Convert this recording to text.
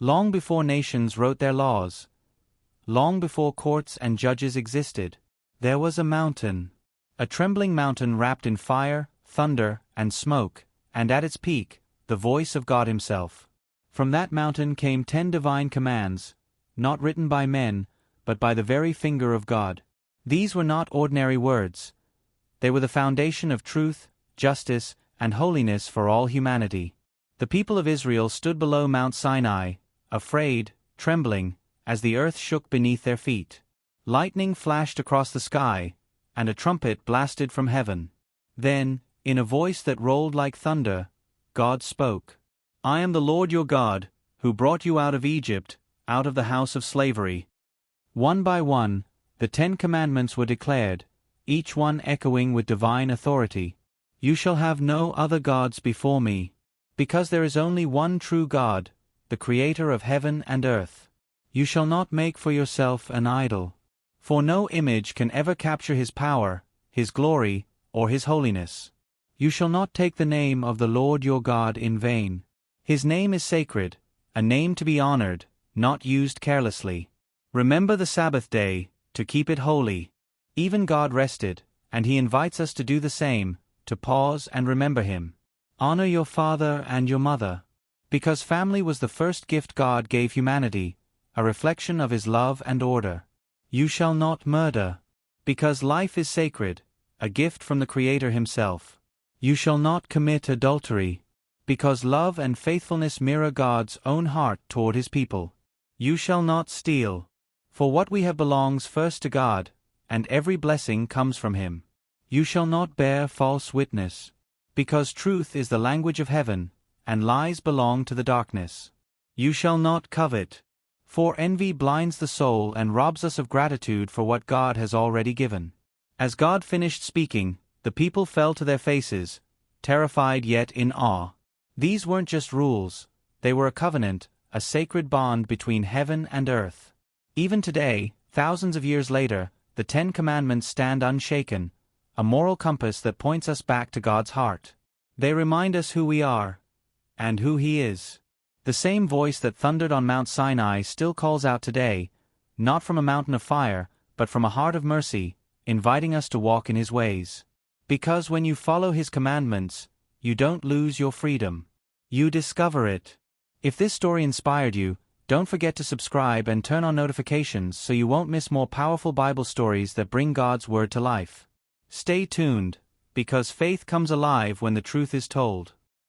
Long before nations wrote their laws, long before courts and judges existed, there was a mountain. A trembling mountain wrapped in fire, thunder, and smoke, and at its peak, the voice of God Himself. From that mountain came 10 divine commands, not written by men, but by the very finger of God. These were not ordinary words. They were the foundation of truth, justice, and holiness for all humanity. The people of Israel stood below Mount Sinai, afraid, trembling, as the earth shook beneath their feet. Lightning flashed across the sky, and a trumpet blasted from heaven. Then, in a voice that rolled like thunder, God spoke. "I am the Lord your God, who brought you out of Egypt, out of the house of slavery." One by one, the 10 Commandments were declared, each one echoing with divine authority. "You shall have no other gods before me," because there is only one true God, the Creator of heaven and earth. "You shall not make for yourself an idol, for no image can ever capture His power, His glory, or His holiness. You shall not take the name of the Lord your God in vain. His name is sacred, a name to be honored, not used carelessly. Remember the Sabbath day, to keep it holy." Even God rested, and He invites us to do the same, to pause and remember Him. Honor your father and your mother, because family was the first gift God gave humanity, a reflection of His love and order. You shall not murder, because life is sacred, a gift from the Creator Himself. You shall not commit adultery, because love and faithfulness mirror God's own heart toward His people. You shall not steal, for what we have belongs first to God, and every blessing comes from Him. You shall not bear false witness, because truth is the language of heaven, and lies belong to the darkness. You shall not covet, for envy blinds the soul and robs us of gratitude for what God has already given. As God finished speaking, the people fell to their faces, terrified yet in awe. These weren't just rules, they were a covenant, a sacred bond between heaven and earth. Even today, thousands of years later, the 10 Commandments stand unshaken, a moral compass that points us back to God's heart. They remind us who we are, and who He is. The same voice that thundered on Mount Sinai still calls out today, not from a mountain of fire, but from a heart of mercy, inviting us to walk in His ways. Because when you follow His commandments, you don't lose your freedom. You discover it. If this story inspired you, don't forget to subscribe and turn on notifications so you won't miss more powerful Bible stories that bring God's Word to life. Stay tuned, because faith comes alive when the truth is told.